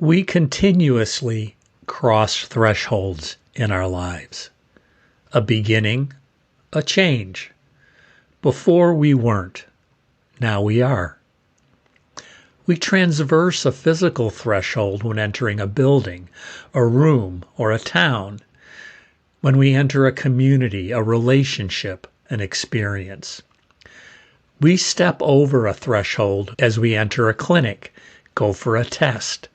We continuously cross thresholds in our lives. A beginning, a change. Before we weren't, now we are. We transverse a physical threshold when entering a building, a room, or a town. When we enter a community, a relationship, an experience. We step over a threshold as we enter a clinic, go for a test.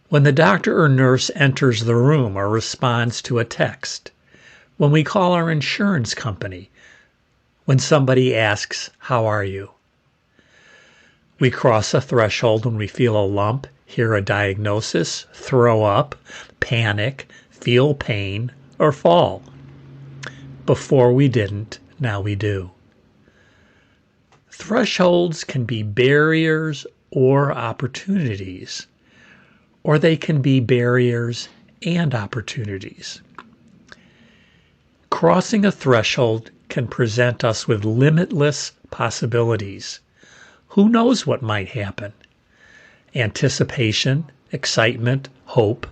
When the doctor or nurse enters the room or responds to a text. When we call our insurance company. When somebody asks, "How are you?" We cross a threshold when we feel a lump, hear a diagnosis, throw up, panic, feel pain, or fall. Before we didn't, now we do. Thresholds can be barriers or opportunities, or they can be barriers and opportunities. Crossing a threshold can present us with limitless possibilities. Who knows what might happen? Anticipation, excitement, hope.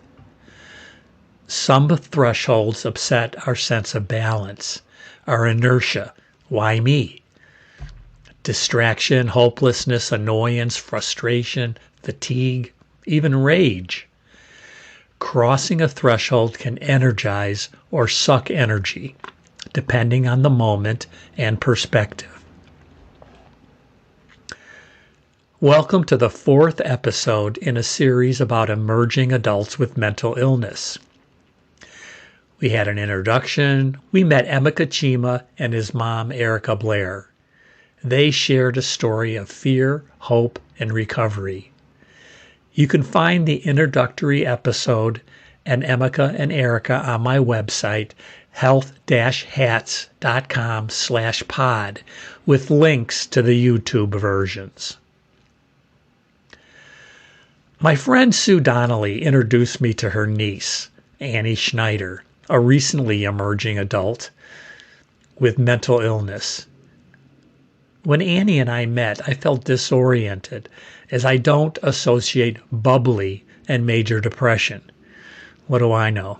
Some thresholds upset our sense of balance, our inertia. Why me? Distraction, hopelessness, annoyance, frustration, fatigue, even rage. Crossing a threshold can energize or suck energy, depending on the moment and perspective. Welcome to the 4th episode in a series about emerging adults with mental illness. We had an introduction. We met Emeka Chima and his mom, Erica Blair. They shared a story of fear, hope, and recovery. You can find the introductory episode and Emeka and Erica on my website, health-hats.com/pod, with links to the YouTube versions. My friend Sue Donnelly introduced me to her niece, Annie Schneider, a recently emerging adult with mental illness. When Annie and I met, I felt disoriented, as I don't associate bubbly and major depression. What do I know?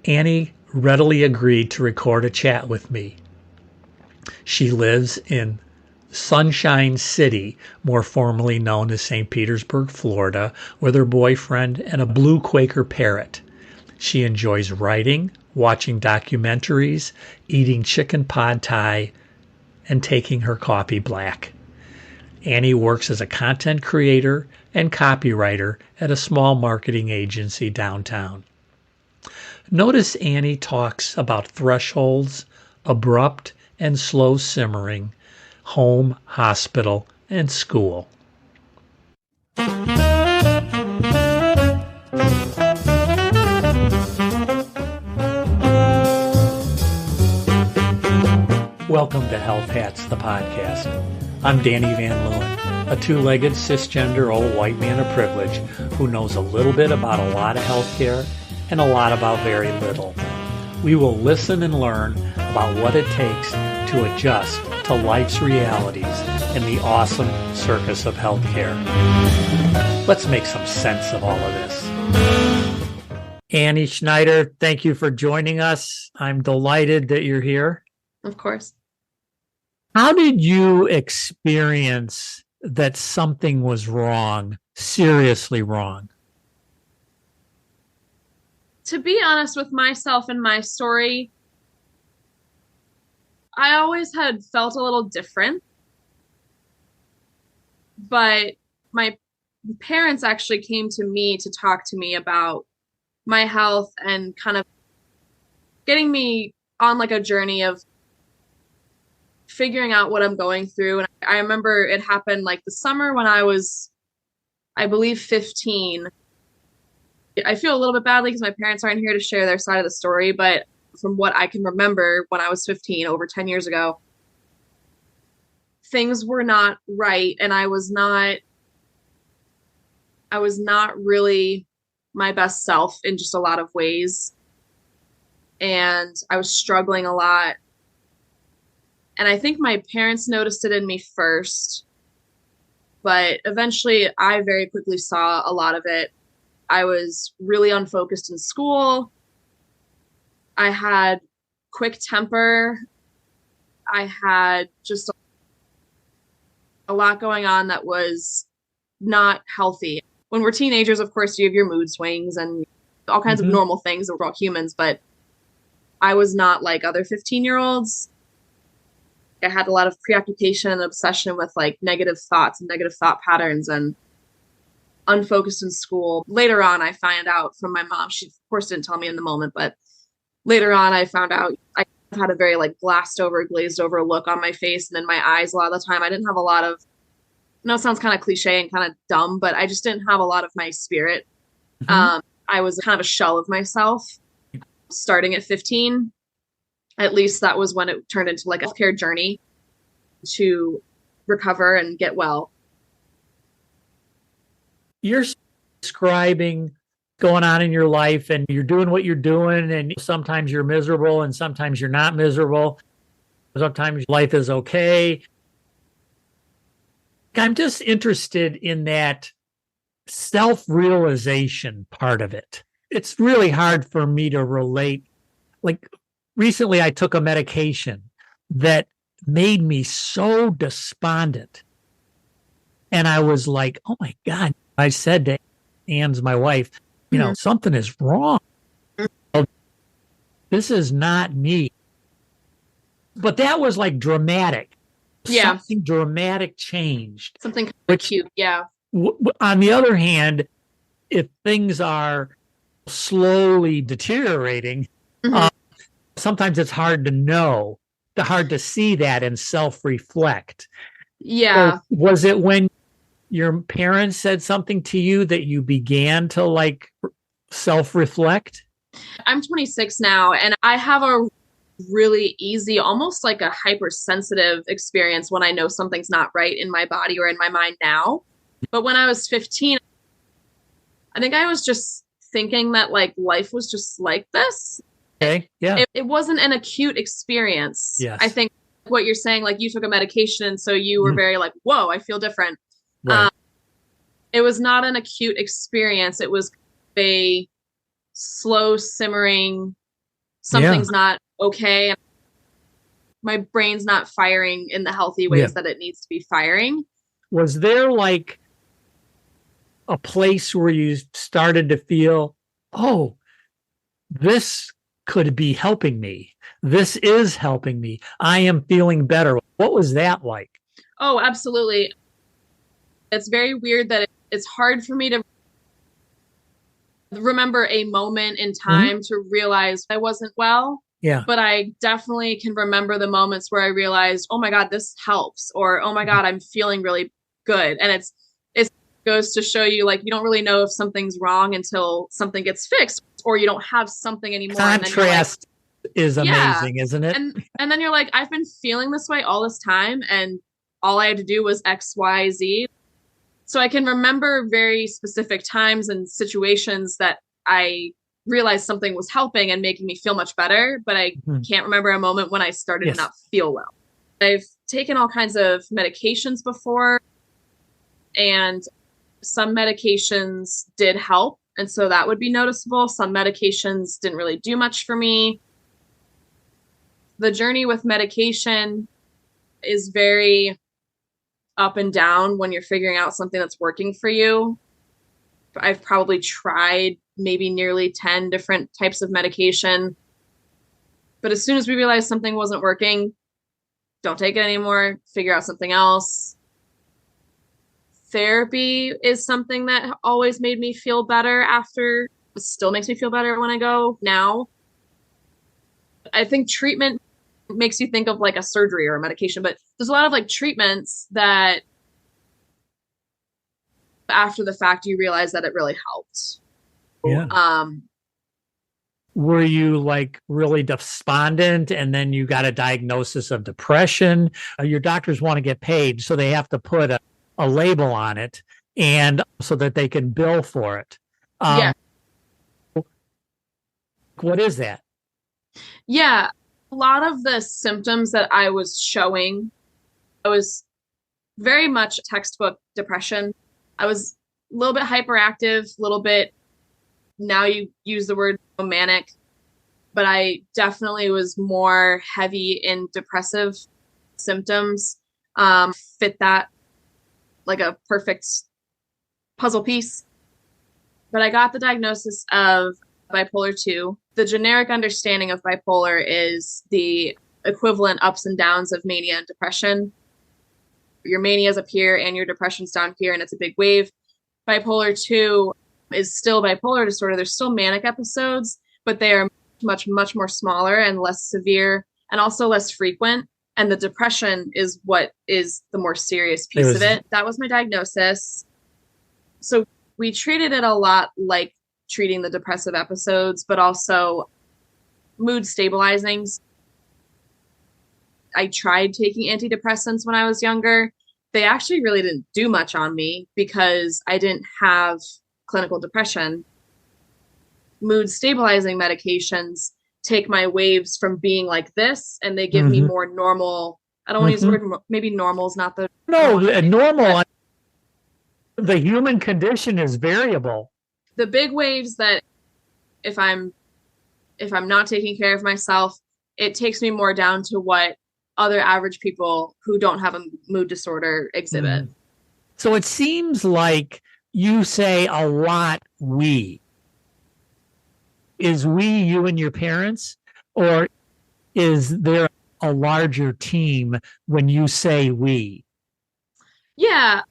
Annie readily agreed to record a chat with me. She lives in Sunshine City, more formally known as St. Petersburg, Florida, with her boyfriend and a blue Quaker parrot. She enjoys writing, watching documentaries, eating chicken pad thai, and taking her coffee black. Annie works as a content creator and copywriter at a small marketing agency downtown. Notice Annie talks about thresholds, abrupt and slow simmering, home, hospital, and school. Welcome to Health Hats, the podcast. I'm Danny Van Leeuwen, a two-legged cisgender old white man of privilege who knows a little bit about a lot of healthcare and a lot about very little. We will listen and learn about what it takes to adjust to life's realities in the awesome circus of healthcare. Let's make some sense of all of this. Annie Schneider, thank you for joining us. I'm delighted that you're here. Of course. How did you experience that something was wrong, seriously wrong? To be honest with myself and my story, I always had felt a little different. But my parents actually came to me to talk to me about my health and kind of getting me on like a journey of figuring out what I'm going through. And I remember it happened like the summer when I was, I believe, 15. I feel a little bit badly because my parents aren't here to share their side of the story, but from what I can remember when I was 15, over 10 years ago, things were not right, and I was not really my best self in just a lot of ways. And I was struggling a lot. And I think my parents noticed it in me first. But eventually, I very quickly saw a lot of it. I was really unfocused in school. I had quick temper. I had just a lot going on that was not healthy. When we're teenagers, of course, you have your mood swings and all kinds of Hmm. normal things that we're all humans, but I was not like other 15-year-olds. I had a lot of preoccupation and obsession with like negative thoughts and negative thought patterns and unfocused in school. Later on, I find out from my mom. She, of course, didn't tell me in the moment, but later on, I found out I had a very like glassed over, glazed over look on my face and in my eyes a lot of the time. I didn't have a lot of, I know it sounds kind of cliche and kind of dumb, but I just didn't have a lot of my spirit. Hmm. I was kind of a shell of myself starting at 15. At least that was when it turned into like a healthcare journey to recover and get well. You're describing going on in your life and you're doing what you're doing, and sometimes you're miserable and sometimes you're not miserable. Sometimes life is okay. I'm just interested in that self-realization part of it. It's really hard for me to relate. Like recently, I took a medication that made me so despondent. And I was like, oh my God. I said to Ann's, my wife, Mhm. something is wrong. This is not me. But that was like dramatic. Yeah, Something dramatic changed, something kind of which cute. Yeah. on the other hand, if things are slowly deteriorating, Mhm. uh, sometimes it's hard to know, hard to see that and self-reflect. So Yeah. was it when your parents said something to you that you began to like self-reflect? I'm 26 now and I have a really easy, almost like a hypersensitive experience when I know something's not right in my body or in my mind now. But when I was 15, I think I was just thinking that like life was just like this. Okay. Yeah. It wasn't an acute experience. I Yes. think what you're saying, like you took a medication and so you were Mhm. very like, whoa, I feel different. Um, Right. it was not an acute experience. It was a slow simmering, Yeah. something's not okay. My brain's not firing in the healthy Yeah. ways that it needs to be firing. Was there like a place where you started to feel, oh, this could be helping me? This is helping me. I am feeling better. What was that like? Oh, absolutely. It's very weird that it's hard for me to remember a moment in Mhm. time to realize I wasn't well, Yeah. but I definitely can remember the moments where I realized, oh my God, this helps, or oh my Mhm. God, I'm feeling really good. And it goes to show you like you don't really know if something's wrong until something gets fixed, or you don't have something anymore. And then you're like, Contrast is yeah. amazing, isn't it? And then you're like, I've been feeling this way all this time, and all I had to do was X, Y, Z. So I can remember very specific times and situations that I realized something was helping and making me feel much better, but I Mhm. can't remember a moment when I started to Yes. not feel well. I've taken all kinds of medications before, and some medications did help. And so that would be noticeable. Some medications didn't really do much for me. The journey with medication is very up and down when you're figuring out something that's working for you. I've probably tried maybe nearly 10 different types of medication. But as soon as we realized something wasn't working, don't take it anymore, figure out something else. Therapy is something that always made me feel better after, it still makes me feel better when I go now. I think treatment makes you think of like a surgery or a medication, but there's a lot of like treatments that after the fact you realize that it really helped. Yeah. Um, Were you like really despondent and then you got a diagnosis of depression? Your doctors want to get paid, so they have to put a label on it and so that they can bill for it. yeah, What is that? yeah. A lot of the symptoms that I was showing, I was very much textbook depression. I was a little bit hyperactive, a little bit, now you use the word manic, but I definitely was more heavy in depressive symptoms. Fit that like a perfect puzzle piece. But I got the diagnosis of bipolar 2. The generic understanding of bipolar is the equivalent ups and downs of mania and depression. Your mania is up here and your depression's down here, and it's a big wave. Bipolar 2 is still bipolar disorder. There's still manic episodes, but they are much, much more smaller and less severe and also less frequent. And the depression is what is the more serious piece of it. That was my diagnosis. So we treated it a lot like treating the depressive episodes, but also mood stabilizing. I tried taking antidepressants when I was younger. They actually really didn't do much on me because I didn't have clinical depression. Mood stabilizing medications take my waves from being like this, and they give me more normal. I don't want to use the word, maybe normal is not the. No, normal. The human condition is variable. The big waves that if I'm not taking care of myself, it takes me more down to what other average people who don't have a mood disorder exhibit. So it seems like you say a lot we. Is we you and your parents, or is there a larger team when you say we? Yeah.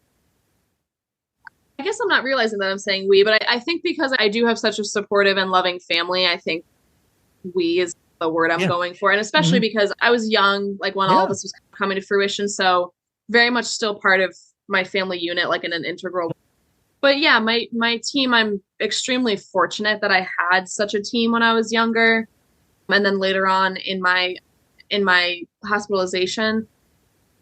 I guess I'm not realizing that I'm saying we, but I think because I do have such a supportive and loving family, I think we is the word I'm going for. And especially because I was young, like when all of this was coming to fruition. So very much still part of my family unit, like in an integral way. But yeah, my team, I'm extremely fortunate that I had such a team when I was younger. And then later on in my hospitalization,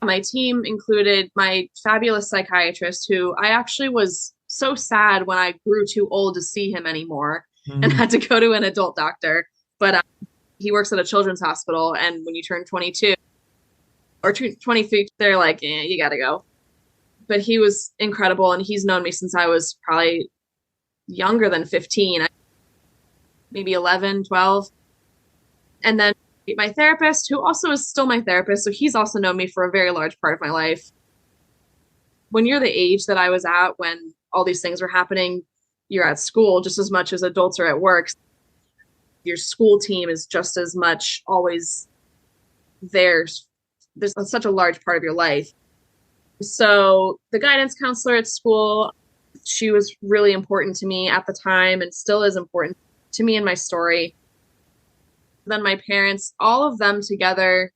my team included my fabulous psychiatrist, who I actually was so sad when I grew too old to see him anymore and had to go to an adult doctor. But he works at a children's hospital. And when you turn 22 or 23, they're like, you got to go. But he was incredible, and he's known me since I was probably younger than 15, maybe 11, 12. And then my therapist, who also is still my therapist, so he's also known me for a very large part of my life. When you're the age that I was at when all these things were happening, you're at school just as much as adults are at work. Your school team is just as much always there. There's such a large part of your life. So the guidance counselor at school, she was really important to me at the time and still is important to me in my story. Then my parents, all of them together,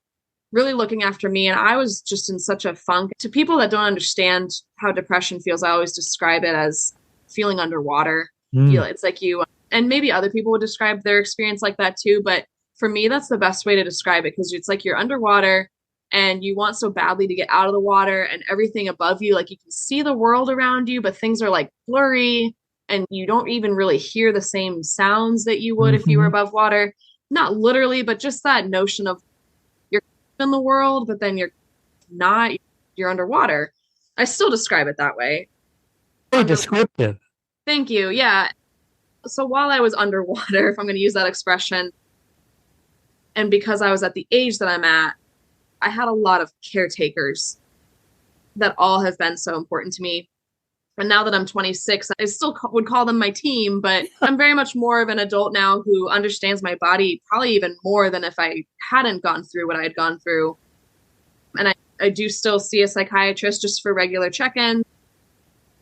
really looking after me. And I was just in such a funk. To people that don't understand how depression feels, I always describe it as feeling underwater. It's like you, and maybe other people would describe their experience like that too. But for me, that's the best way to describe it, because it's like you're underwater and you want so badly to get out of the water, and everything above you, like you can see the world around you, but things are like blurry and you don't even really hear the same sounds that you would if you were above water. Not literally, but just that notion of you're in the world, but then you're not, you're underwater. I still describe it that way. Very descriptive. Thank you. Yeah. So while I was underwater, if I'm going to use that expression, and because I was at the age that I'm at, I had a lot of caretakers that all have been so important to me. And now that I'm 26, I still would call them my team, but I'm very much more of an adult now who understands my body probably even more than if I hadn't gone through what I had gone through. And I do still see a psychiatrist just for regular check-in.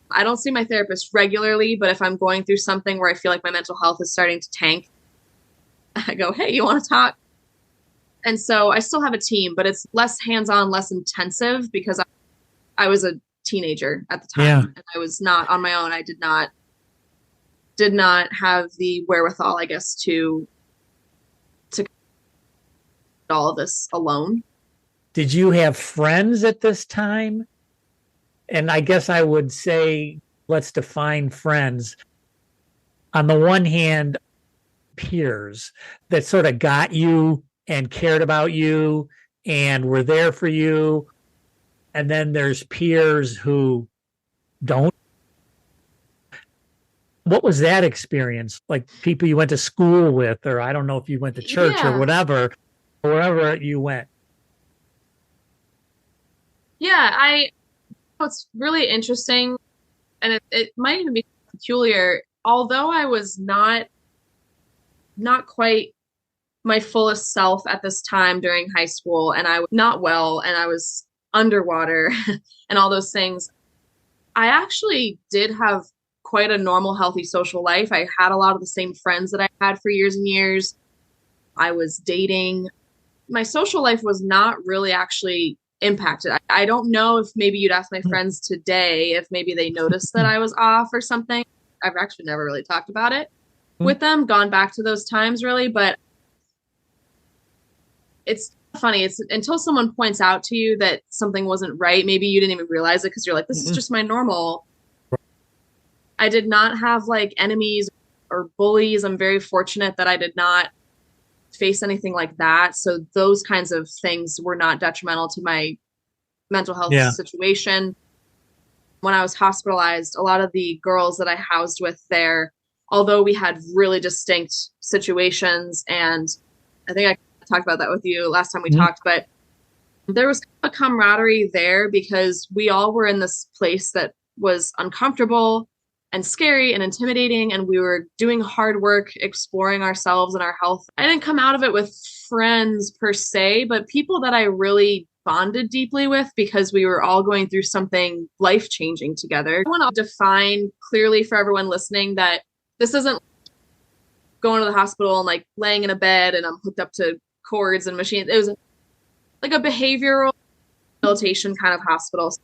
I don't see my therapist regularly, but if I'm going through something where I feel like my mental health is starting to tank, I go, hey, you want to talk? And so I still have a team, but it's less hands-on, less intensive, because I was a teenager at the time, and I was not on my own. I did not have the wherewithal, I guess, to all of this alone. Did you have friends at this time? And I guess I would say, let's define friends. On the one hand, peers that sort of got you and cared about you and were there for you. And then there's peers who don't. What was that experience? Like people you went to school with, or I don't know if you went to church or Yeah. whatever, wherever you went. Yeah, what's really interesting, and it might even be peculiar, although I was not quite my fullest self at this time during high school, and I was not well, and I was underwater and all those things. I actually did have quite a normal, healthy social life. I had a lot of the same friends that I had for years and years. I was dating. My social life was not really actually impacted. I don't know if maybe you'd ask my friends today if maybe they noticed that I was off or something. I've actually never really talked about it with them, gone back to those times really, but it's funny. It's until someone points out to you that something wasn't right, maybe you didn't even realize it because you're like, this is just my normal. I did not have like enemies or bullies. I'm very fortunate that I did not face anything like that. So those kinds of things were not detrimental to my mental health Yeah. situation. When I was hospitalized, a lot of the girls that I housed with there, although we had really distinct situations, and I think I talked about that with you last time we talked, but there was a camaraderie there because we all were in this place that was uncomfortable and scary and intimidating, and we were doing hard work exploring ourselves and our health. I didn't come out of it with friends per se, but people that I really bonded deeply with because we were all going through something life changing together. I want to define clearly for everyone listening that this isn't going to the hospital and like laying in a bed and I'm hooked up to cords and machines. It was like a behavioral rehabilitation kind of hospital.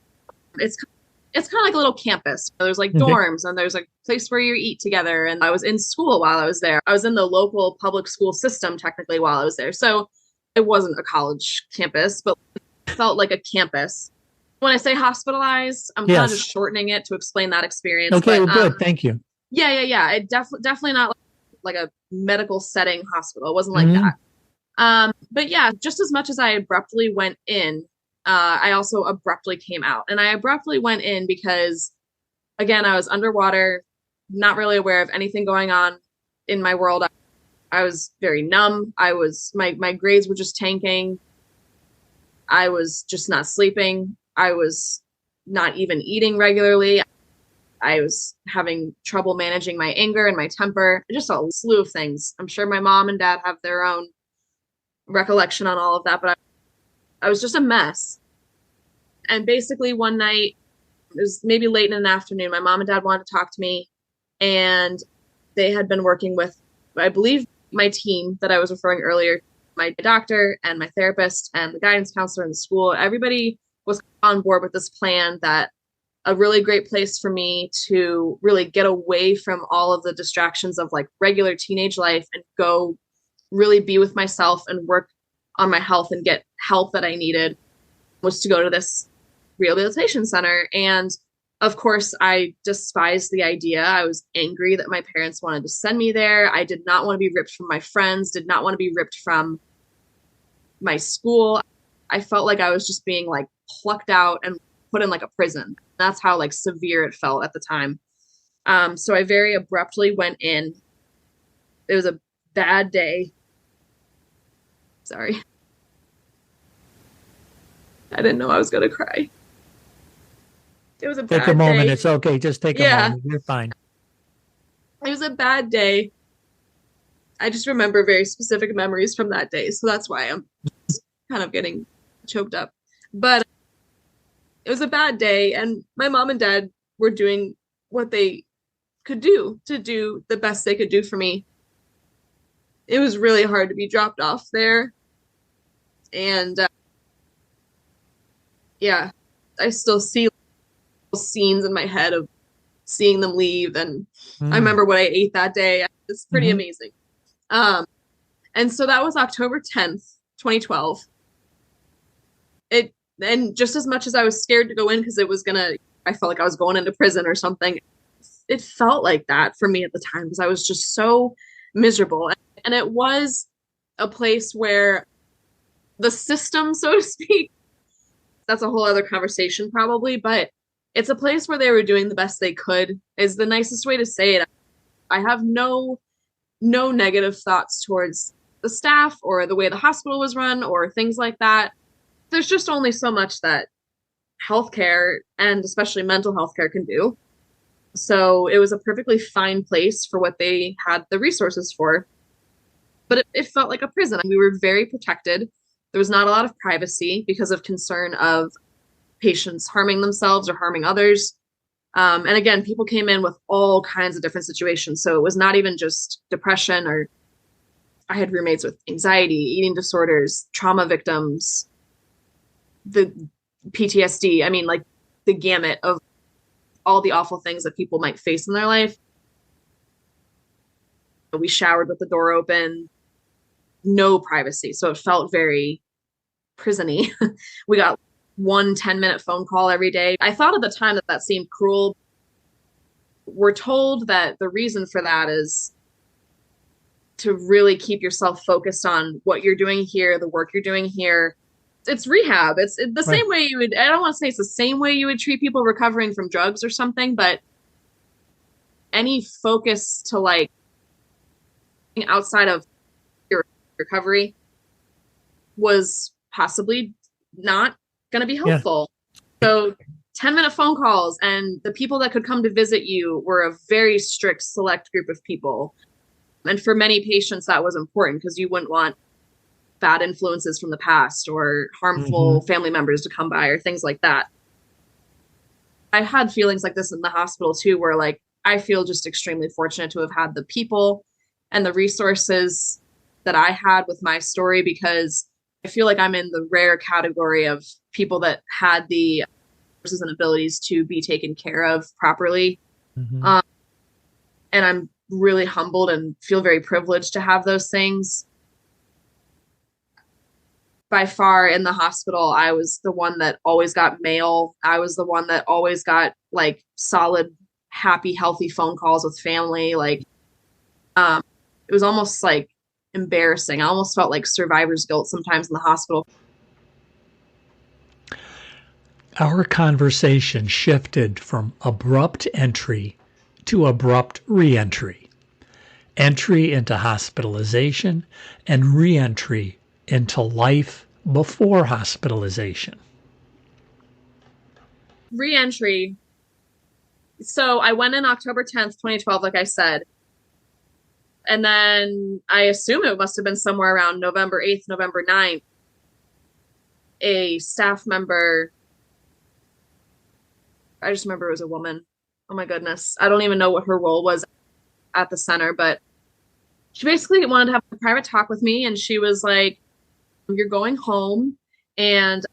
It's kind of like a little campus. There's like dorms and there's a place where you eat together. And I was in school while I was there. I was in the local public school system technically while I was there. So it wasn't a college campus, but it felt like a campus. When I say hospitalized, I'm kind of just shortening it to explain that experience. Okay, well, good. Thank you. Yeah. It definitely not like a medical setting hospital. It wasn't like that. But yeah, just as much as I abruptly went in, I also abruptly came out. And I abruptly went in because, again, I was underwater, not really aware of anything going on in my world. I was very numb. My grades were just tanking. I was just not sleeping. I was not even eating regularly. I was having trouble managing my anger and my temper, just a slew of things. I'm sure my mom and dad have their own recollection on all of that, but I was just a mess. And basically one night, it was maybe late in the afternoon, my mom and dad wanted to talk to me, and they had been working with, I believe, my team that I was referring earlier, my doctor and my therapist and the guidance counselor in the school. Everybody was on board with this plan that a really great place for me to really get away from all of the distractions of like regular teenage life and go really be with myself and work on my health and get help that I needed was to go to this rehabilitation center. And of course, I despised the idea. I was angry that my parents wanted to send me there. I did not want to be ripped from my friends, did not want to be ripped from my school. I felt like I was just being like plucked out and put in like a prison. That's how like severe it felt at the time. So I very abruptly went in. It was a bad day. Sorry. I didn't know I was going to cry. It was a bad day. Take a moment. It's okay. Just take a moment. You're fine. It was a bad day. I just remember very specific memories from that day. So that's why I'm kind of getting choked up. But it was a bad day. And my mom and dad were doing what they could do to do the best they could do for me. It was really hard to be dropped off there. And yeah, I still see scenes in my head of seeing them leave. And I remember what I ate that day. It's pretty amazing. And so that was October 10th, 2012. And just as much as I was scared to go in because I felt like I was going into prison or something, it felt like that for me at the time because I was just so miserable. And it was a place where the system, so to speak, that's a whole other conversation probably, but it's a place where they were doing the best they could is the nicest way to say it. I have no negative thoughts towards the staff or the way the hospital was run or things like that. There's just only so much that healthcare and especially mental health care can do. So it was a perfectly fine place for what they had the resources for. But it felt like a prison. We were very protected. There was not a lot of privacy because of concern of patients harming themselves or harming others. And again, people came in with all kinds of different situations. So it was not even just depression, or I had roommates with anxiety, eating disorders, trauma victims, the PTSD. I mean, like the gamut of all the awful things that people might face in their life. We showered with the door open, no privacy. So it felt very prisony. We got one 10-minute phone call every day. I thought at the time that that seemed cruel. We're told that the reason for that is to really keep yourself focused on what you're doing here, the work you're doing here. It's rehab. It's the Right. same way you would, I don't want to say it's the same way you would treat people recovering from drugs or something, but any focus to like outside of your recovery was possibly not going to be Yeah. helpful. So 10-minute phone calls, and the people that could come to visit you were a very strict select group of people. And for many patients, that was important because you wouldn't want bad influences from the past or harmful family members to come by or things like that. I had feelings like this in the hospital too, where like I feel just extremely fortunate to have had the people and the resources that I had with my story, because I feel like I'm in the rare category of people that had the resources and abilities to be taken care of properly. Mhm. And I'm really humbled and feel very privileged to have those things. By far in the hospital, I was the one that always got mail. I was the one that always got like solid, happy, healthy phone calls with family. Like, it was almost like embarrassing. I almost felt like survivor's guilt sometimes in the hospital. Our conversation shifted from abrupt entry to abrupt reentry, entry into hospitalization, and reentry into life before hospitalization. Reentry. So I went in October 10th, 2012, like I said. And then I assume it must have been somewhere around November 8th, November 9th. A staff member, I just remember it was a woman. Oh my goodness. I don't even know what her role was at the center, but she basically wanted to have a private talk with me. And she was like, "You're going home and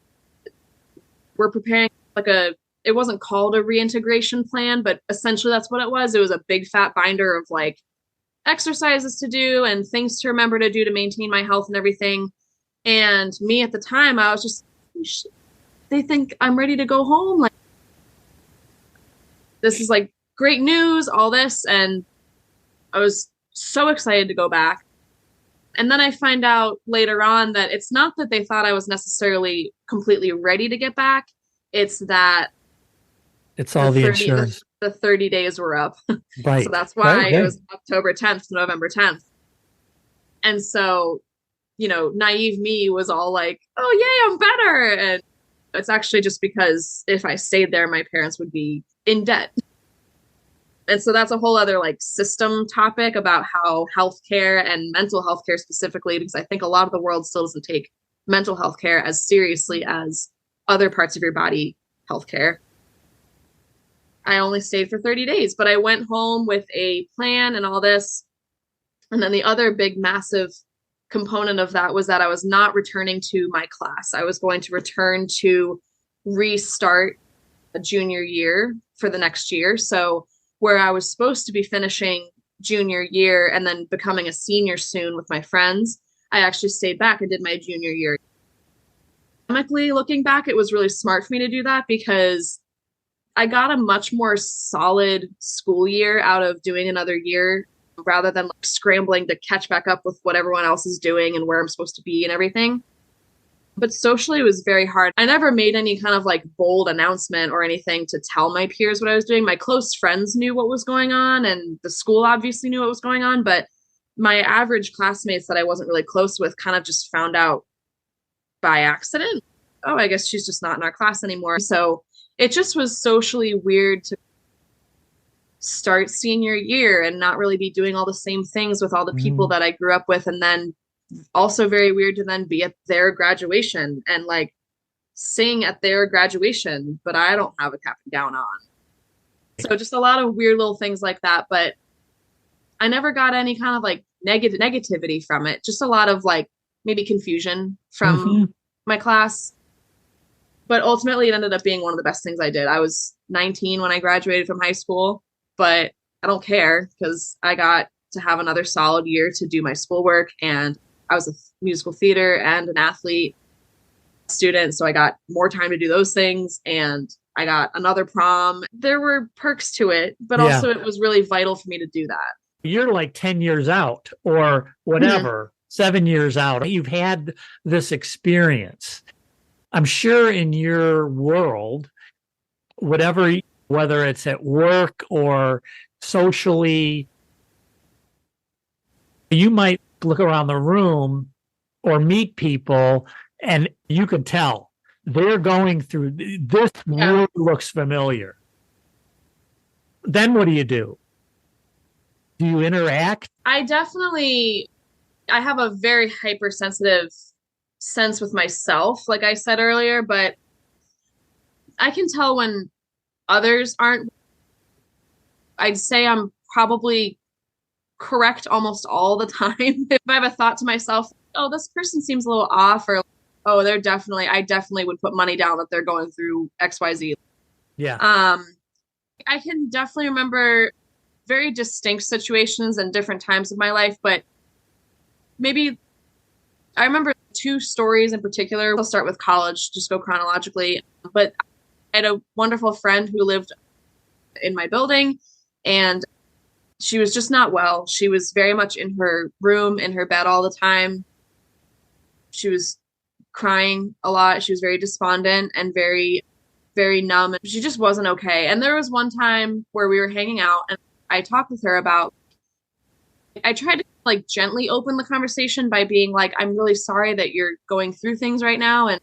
we're preparing like it wasn't called a reintegration plan, but essentially that's what it was. It was a big fat binder of like exercises to do and things to remember to do to maintain my health and everything." And me at the time, I was just, they think I'm ready to go home. Like, this is like great news, all this. And I was so excited to go back. And then I find out later on that it's not that they thought I was necessarily completely ready to get back. It's that It's all the insurance. the 30 days were up. Right. So that's why Right. it was October 10th to November 10th. And so, naive me was all like, "Oh, yay, I'm better." And it's actually just because if I stayed there, my parents would be in debt. And so that's a whole other like system topic about how healthcare and mental health care specifically, because I think a lot of the world still doesn't take mental health care as seriously as other parts of your body healthcare. I only stayed for 30 days, but I went home with a plan and all this. And then the other big, massive component of that was that I was not returning to my class. I was going to return to restart a junior year for the next year. So where I was supposed to be finishing junior year and then becoming a senior soon with my friends, I actually stayed back and did my junior year. Economically, looking back, it was really smart for me to do that because I got a much more solid school year out of doing another year rather than like scrambling to catch back up with what everyone else is doing and where I'm supposed to be and everything. But socially, it was very hard. I never made any kind of like bold announcement or anything to tell my peers what I was doing. My close friends knew what was going on, and the school obviously knew what was going on. But my average classmates that I wasn't really close with kind of just found out by accident. Oh, I guess she's just not in our class anymore. So it just was socially weird to start senior year and not really be doing all the same things with all the people Mhm. that I grew up with. And then also very weird to then be at their graduation and like sing at their graduation, but I don't have a cap and gown on. So just a lot of weird little things like that. But I never got any kind of like negativity from it. Just a lot of like maybe confusion from Mhm. my class. But ultimately, it ended up being one of the best things I did. I was 19 when I graduated from high school, but I don't care because I got to have another solid year to do my schoolwork. And I was a musical theater and an athlete student. So I got more time to do those things. And I got another prom. There were perks to it, but Yeah. also it was really vital for me to do that. You're like 10 years out or Mhm. whatever, 7 years out. You've had this experience. I'm sure in your world, whatever, whether it's at work or socially, you might look around the room or meet people and you can tell they're going through this. Yeah. Really looks familiar. Then what do you do? Do you interact? I have a very hypersensitive sense with myself, like I said earlier, but I can tell when others aren't. I'd say I'm probably correct almost all the time. If I have a thought to myself, oh, this person seems a little off, or oh, I definitely would put money down that they're going through XYZ. Yeah. I can definitely remember very distinct situations and different times of my life, but maybe I remember two stories in particular. I'll start with college, just go chronologically. But I had a wonderful friend who lived in my building, and she was just not well. She was very much in her room, in her bed all the time. She was crying a lot. She was very despondent and very, very numb. She just wasn't okay. And there was one time where we were hanging out, and I talked with her about, I tried to like gently open the conversation by being like, I'm really sorry that you're going through things right now. And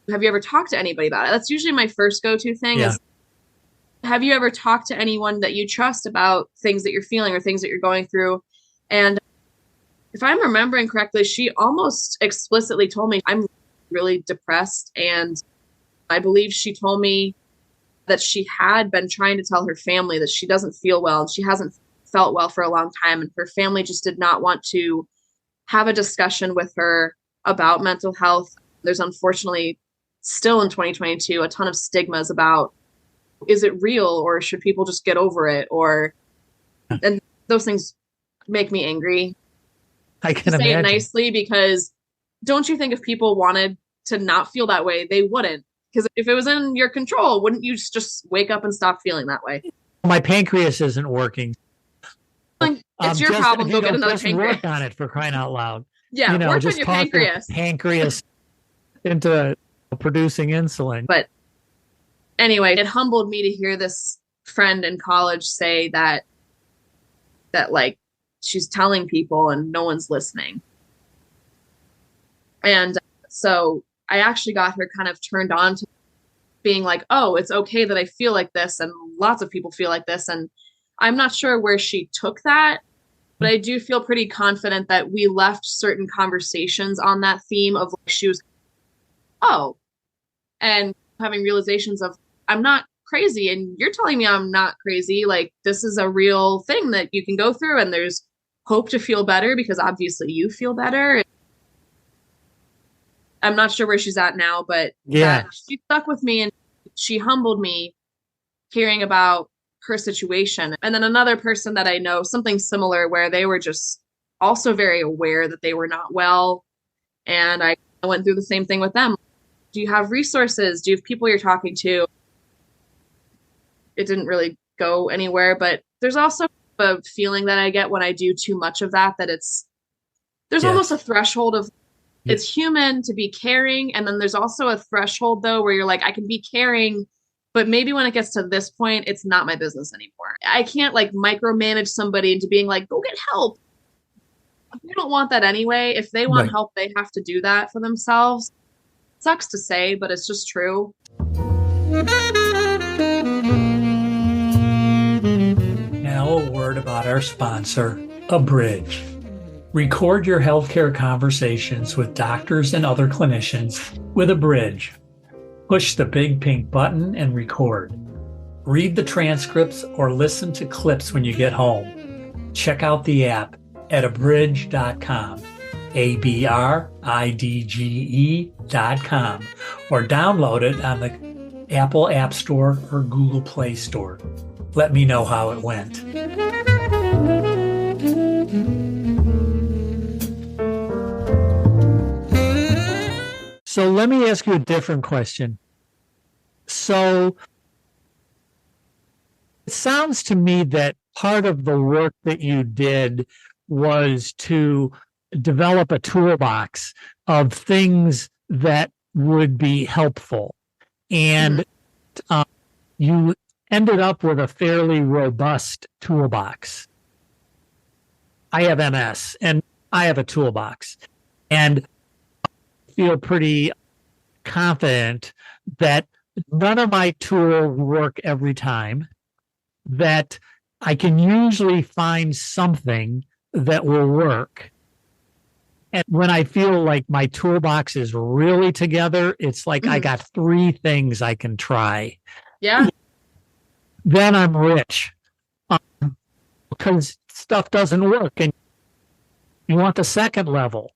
have you ever talked to anybody about it? That's usually my first go-to thing Yeah. is, have you ever talked to anyone that you trust about things that you're feeling or things that you're going through? And if I'm remembering correctly, she almost explicitly told me I'm really depressed. And I believe she told me that she had been trying to tell her family that she doesn't feel well and she hasn't felt well for a long time. And her family just did not want to have a discussion with her about mental health. There's unfortunately still in 2022 a ton of stigmas about, is it real or should people just get over it? Or, and those things make me angry, I to can say it imagine. nicely, because don't you think if people wanted to not feel that way, they wouldn't? Because if it was in your control, wouldn't you just wake up and stop feeling that way? My pancreas isn't working. Like, it's your Just, problem. Go get another just work on pancreas. it for crying out loud. Yeah, work on Just your talk your pancreas. pancreas into producing insulin. But anyway, it humbled me to hear this friend in college say that like she's telling people and no one's listening. And so I actually got her kind of turned on to being like, oh, it's okay that I feel like this, and lots of people feel like this. And I'm not sure where she took that, but I do feel pretty confident that we left certain conversations on that theme of like she was, oh, and having realizations of, I'm not crazy and you're telling me I'm not crazy. Like this is a real thing that you can go through, and there's hope to feel better because obviously you feel better. I'm not sure where she's at now, but Yeah. that she stuck with me and she humbled me hearing about her situation. And then another person that I know, something similar, where they were just also very aware that they were not well. And I went through the same thing with them. Do you have resources? Do you have people you're talking to? It didn't really go anywhere, but there's also a feeling that I get when I do too much of that, that there's almost Yes. a threshold of Yeah. It's human to be caring. And then there's also a threshold though, where you're like, I can be caring, but maybe when it gets to this point, it's not my business anymore. I can't like micromanage somebody into being like, go get help. You don't want that anyway. If they want Right. help, they have to do that for themselves. Sucks to say, but it's just true. Now, a word about our sponsor, Abridge. Record your healthcare conversations with doctors and other clinicians with Abridge. Push the big pink button and record. Read the transcripts or listen to clips when you get home. Check out the app at abridge.com, abridge.com, or download it on the Apple App Store or Google Play Store. Let me know how it went. So let me ask you a different question. So it sounds to me that part of the work that you did was to develop a toolbox of things that would be helpful. And you ended up with a fairly robust toolbox. I have MS and I have a toolbox. And feel pretty confident that none of my tools work every time, that I can usually find something that will work. And when I feel like my toolbox is really together, it's like I got 3 things I can try. Yeah. Then I'm rich because stuff doesn't work and you want the second level.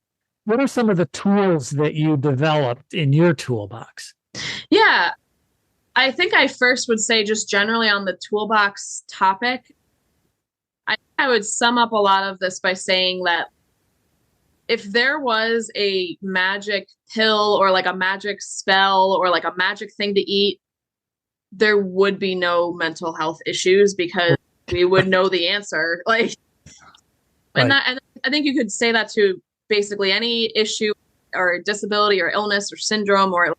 What are some of the tools that you developed in your toolbox? Yeah. I think I first would say just generally on the toolbox topic, I would sum up a lot of this by saying that if there was a magic pill or like a magic spell or like a magic thing to eat, there would be no mental health issues because we would know the answer. Like, and I think you could say that to basically any issue or disability or illness or syndrome, or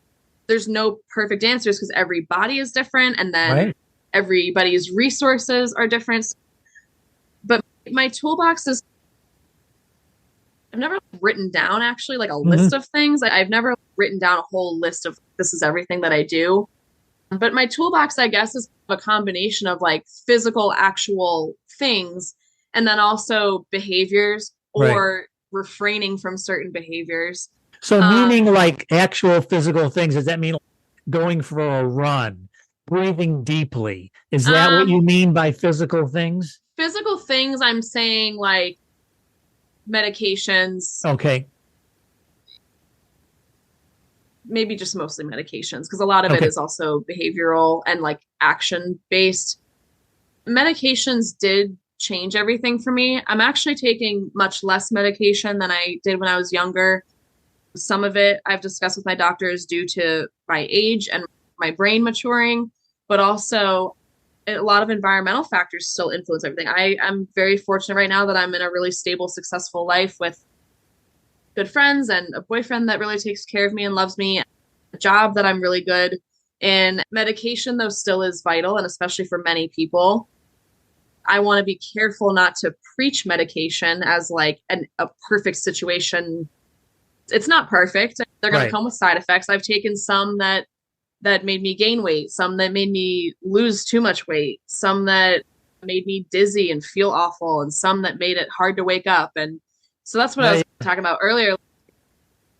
there's no perfect answers because every body is different and then everybody's resources are different. But my toolbox is, I've never written down actually like a list of things. I've never written down a whole list of this is everything that I do. But my toolbox, I guess, is a combination of like physical, actual things and then also behaviors or refraining from certain behaviors. So meaning like actual physical things, does that mean going for a run, breathing deeply? Is that what you mean by physical things? Physical things, I'm saying like medications. Okay. Maybe just mostly medications because a lot of it is also behavioral and like action based. Medications did change everything for me. I'm actually taking much less medication than I did when I was younger. Some of it I've discussed with my doctors due to my age and my brain maturing, but also a lot of environmental factors still influence everything. I'm very fortunate right now that I'm in a really stable, successful life with good friends and a boyfriend that really takes care of me and loves me, a job that I'm really good in. Medication, though, still is vital, and especially for many people. I want to be careful not to preach medication as like a perfect situation. It's not perfect. They're going to come with side effects. I've taken some that made me gain weight, some that made me lose too much weight, some that made me dizzy and feel awful, and some that made it hard to wake up. And so that's what I was talking about earlier.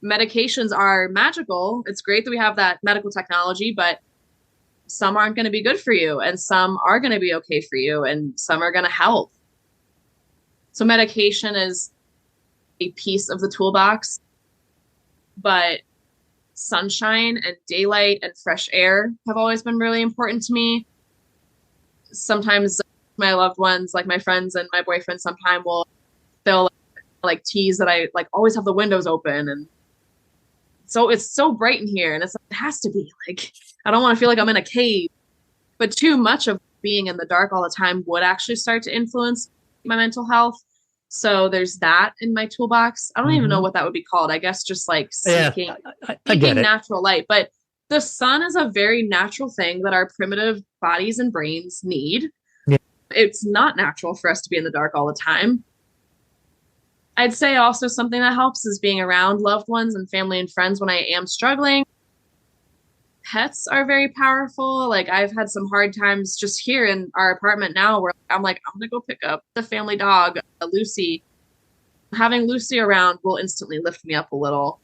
Medications are magical. It's great that we have that medical technology, but some aren't going to be good for you and some are going to be okay for you and some are going to help. So medication is a piece of the toolbox, but sunshine and daylight and fresh air have always been really important to me. Sometimes my loved ones, like my friends and my boyfriend, sometimes they'll like tease that I like always have the windows open, and so it's so bright in here, and it has to be like I don't want to feel like I'm in a cave. But too much of being in the dark all the time would actually start to influence my mental health. So there's that in my toolbox. I don't even know Hmm. what that would be called. I guess just like Yeah, I get seeking it. natural light. But the sun is a very natural thing that our primitive bodies and brains need. Yeah. It's not natural for us to be in the dark all the time. I'd say also something that helps is being around loved ones and family and friends when I am struggling. Pets are very powerful. Like I've had some hard times just here in our apartment now where I'm like, I'm gonna go pick up the family dog, Lucy. Having Lucy around will instantly lift me up a little.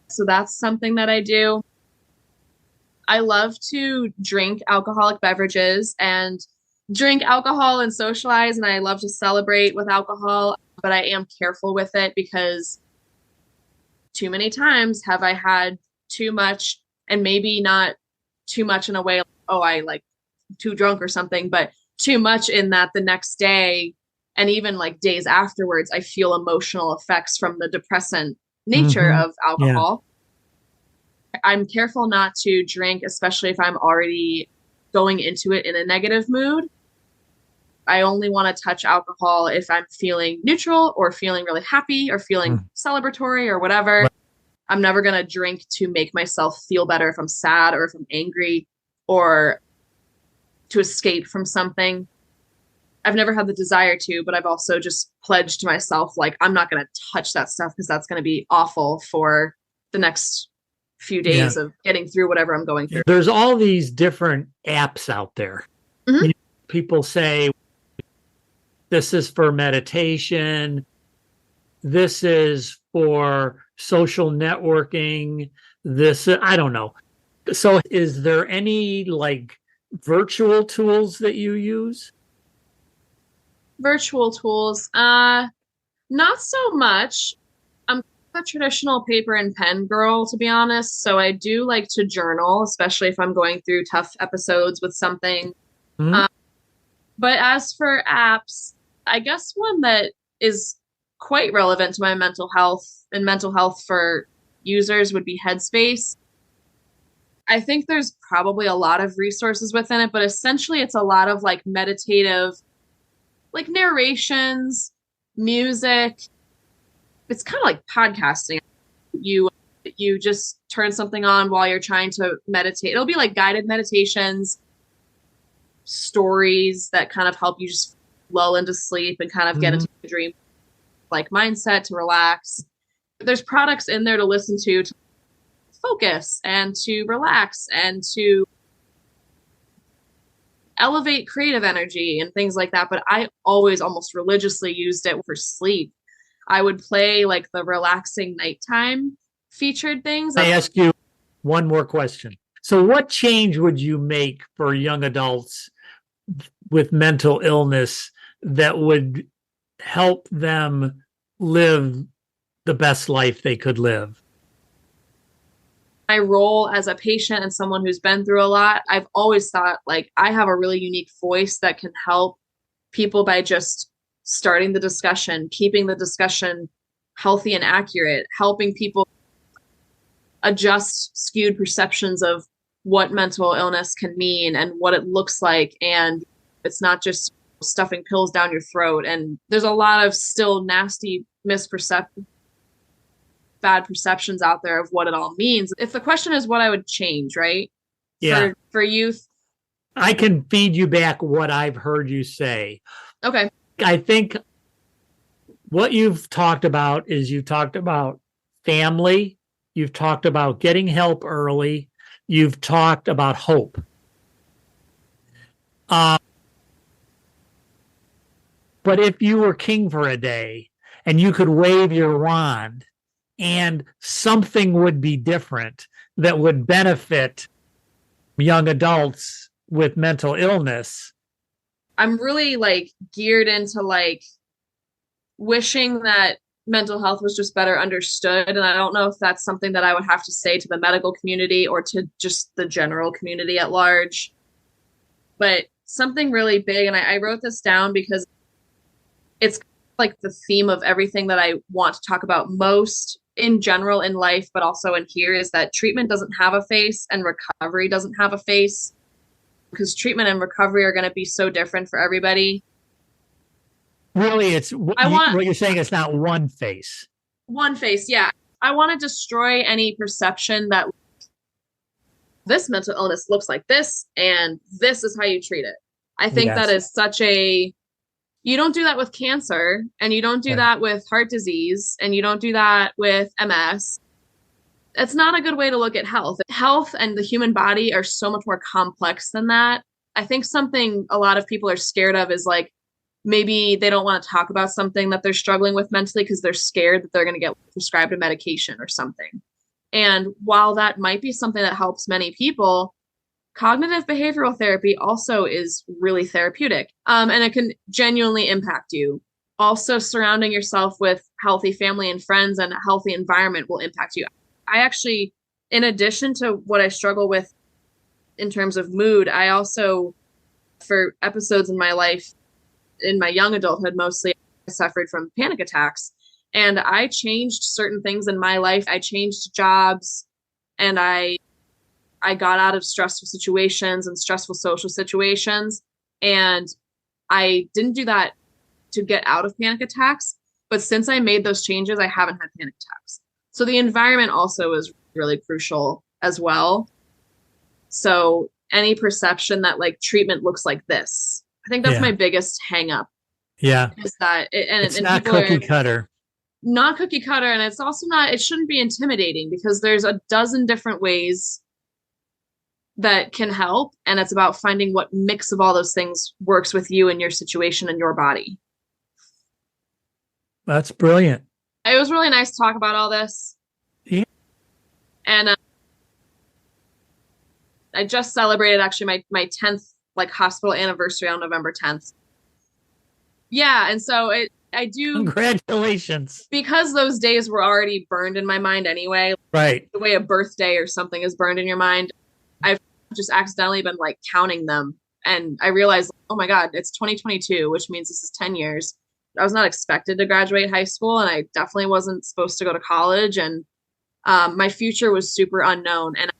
So that's something that I do. I love to drink alcoholic beverages and drink alcohol and socialize, and I love to celebrate with alcohol, but I am careful with it because too many times have I had too much, and maybe not too much in a way, like, oh, I like too drunk or something, but too much in that the next day and even like days afterwards, I feel emotional effects from the depressant nature Hmm. of Yeah. alcohol. I'm careful not to drink, especially if I'm already going into it in a negative mood. I only want to touch alcohol if I'm feeling neutral or feeling really happy or feeling Mm. celebratory or whatever. Right. I'm never going to drink to make myself feel better if I'm sad or if I'm angry or to escape from something. I've never had the desire to, but I've also just pledged to myself, like, I'm not going to touch that stuff because that's going to be awful for the next few Yeah. days of getting through whatever I'm going through. There's all these different apps out there. Mm-hmm. You- People say this is for meditation, this is for social networking, this, I don't know. So, is there any like virtual tools that you use? Virtual tools, not so much. I'm a traditional paper and pen girl, to be honest. So I do like to journal, especially if I'm going through tough episodes with something. Hmm. Um, but as for apps, I guess one that is quite relevant to my mental health and mental health for users would be Headspace. I think there's probably a lot of resources within it, but essentially it's a lot of like meditative, like narrations, music. It's kind of like podcasting. You just turn something on while you're trying to meditate. It'll be like guided meditations, stories that kind of help you just lull into sleep and kind of get Hmm. into a dream like mindset to relax. There's products in there to listen to focus and to relax and to elevate creative energy and things like that. But I always almost religiously used it for sleep. I would play like the relaxing nighttime featured things. I ask you one more question. So, what change would you make for young adults with mental illness that would help them live the best life they could live? My role as a patient and someone who's been through a lot, I've always thought like I have a really unique voice that can help people by just starting the discussion, keeping the discussion healthy and accurate, helping people adjust skewed perceptions of what mental illness can mean and what it looks like. And it's not just stuffing pills down your throat. And there's a lot of still nasty misperceptions, bad perceptions out there of what it all means. If the question is what I would change, right? Yeah. For youth. I can feed you back what I've heard you say. Okay. I think what you've talked about is you talked about family, you've talked about getting help early, you've talked about hope. Uh, but if you were king for a day and you could wave your wand and something would be different that would benefit young adults with mental illness. I'm really like geared into like wishing that mental health was just better understood. And I don't know if that's something that I would have to say to the medical community or to just the general community at large. But something really big, and I wrote this down because it's like the theme of everything that I want to talk about most in general in life, but also in here is that treatment doesn't have a face and recovery doesn't have a face because treatment and recovery are going to be so different for everybody. Really, it's I want what you're saying. It's not one face. one face. Yeah. I want to destroy any perception that this mental illness looks like this and this is how you treat it. I think that Yes. is such a, you don't do that with cancer, and you don't do Right. that with heart disease, and you don't do that with MS. It's not a good way to look at health. Health and the human body are so much more complex than that. I think something a lot of people are scared of is like maybe they don't want to talk about something that they're struggling with mentally because they're scared that they're going to get prescribed a medication or something. And while that might be something that helps many people, cognitive behavioral therapy also is really therapeutic, and it can genuinely impact you. Also, surrounding yourself with healthy family and friends and a healthy environment will impact you. I actually, in addition to what I struggle with in terms of mood, I also, for episodes in my life, in my young adulthood mostly, I suffered from panic attacks. And I changed certain things in my life. I changed jobs, and I got out of stressful situations and stressful social situations. And I didn't do that to get out of panic attacks. But since I made those changes, I haven't had panic attacks. So the environment also is really crucial as well. So any perception that like treatment looks like this, I think that's Yeah. my biggest hang up Yeah. is that, It's and not people are cookie cutter. not cookie cutter. And it's also not, it shouldn't be intimidating because there's a dozen different ways that can help. And it's about finding what mix of all those things works with you and your situation and your body. That's brilliant. It was really nice to talk about all this. Yeah. And I just celebrated actually my 10th like hospital anniversary on November 10th. Yeah. And so I do, Congratulations. because those days were already burned in my mind anyway, Right. the way a birthday or something is burned in your mind. I've just accidentally been like counting them. And I realized, oh my God, it's 2022, which means this is 10 years. I was not expected to graduate high school, and I definitely wasn't supposed to go to college. And my future was super unknown. And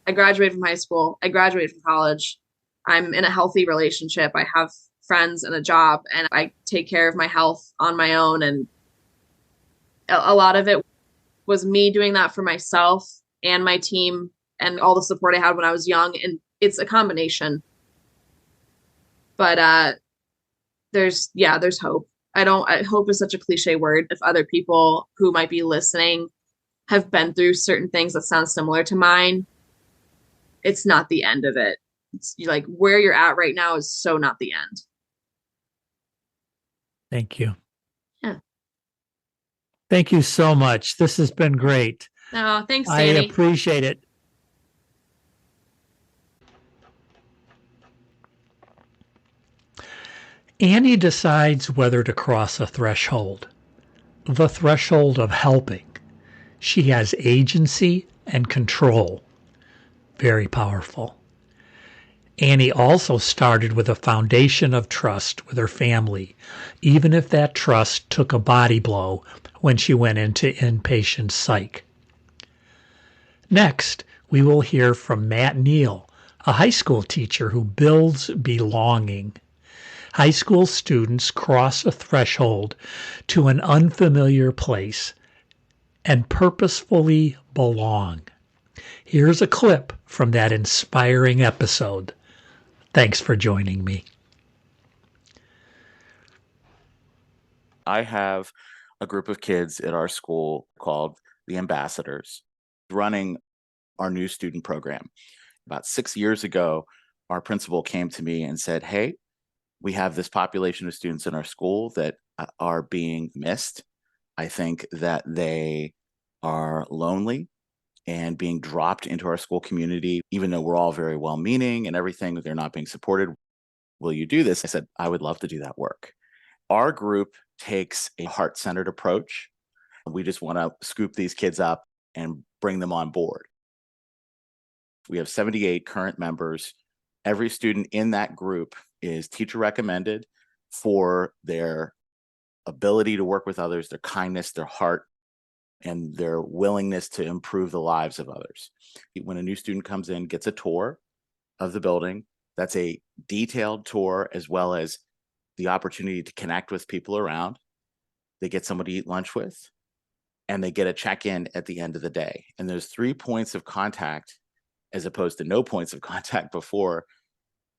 I graduated from high school. I graduated from college. I'm in a healthy relationship. I have friends and a job, and I take care of my health on my own. And a lot of it was me doing that for myself and my team and all the support I had when I was young. And it's a combination. But there's hope. I hope is such a cliche word. If other people who might be listening have been through certain things that sound similar to mine, it's not the end of it. It's like where you're at right now is so not the end. Thank you. Yeah. Thank you so much. This has been great. No, thanks, I Danny. appreciate it. Annie decides whether to cross a threshold, the threshold of helping. She has agency and control. Very powerful. Annie also started with a foundation of trust with her family, even if that trust took a body blow when she went into inpatient psych. Next, we will hear from Matt Neal, a high school teacher who builds belonging. High school students cross a threshold to an unfamiliar place and purposefully belong. Here's a clip from that inspiring episode. Thanks for joining me. I have a group of kids at our school called the Ambassadors running our new student program. About 6 years ago, our principal came to me and said, "Hey, we have this population of students in our school that are being missed. I think that they are lonely and being dropped into our school community, even though we're all very well-meaning and everything, they're not being supported. Will you do this?" I said, "I would love to do that work." Our group takes a heart-centered approach. We just want to scoop these kids up and bring them on board. We have 78 current members. Every student in that group is teacher recommended for their ability to work with others, their kindness, their heart, and their willingness to improve the lives of others. When a new student comes in, gets a tour of the building, that's a detailed tour as well as the opportunity to connect with people around. They get somebody to eat lunch with, and they get a check-in at the end of the day. And there's 3 points of contact, as opposed to no points of contact before,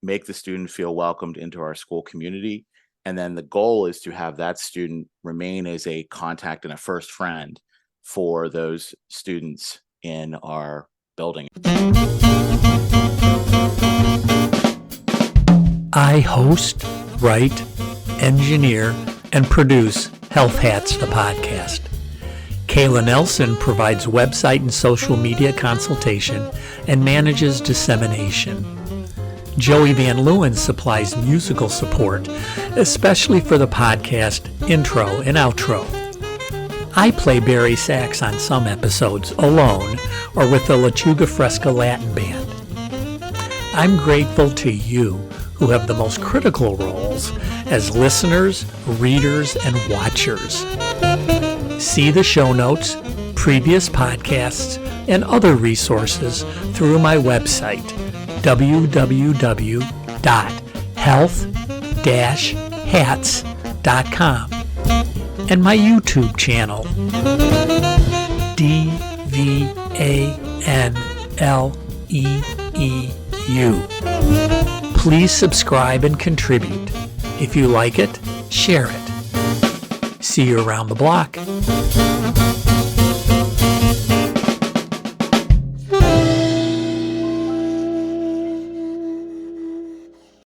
make the student feel welcomed into our school community. And then the goal is to have that student remain as a contact and a first friend for those students in our building. I host, write, engineer, and produce Health Hats, the podcast. Kayla Nelson provides website and social media consultation and manages dissemination. Joey Van Leeuwen supplies musical support, especially for the podcast intro and outro. I play Barry sax on some episodes alone or with the Lechuga Fresca Latin Band. I'm grateful to you who have the most critical roles as listeners, readers, and watchers. See the show notes, previous podcasts, and other resources through my website, www.health-hats.com, and my YouTube channel, DVANLEEU. Please subscribe and contribute. If you like it, share it. See you around the block.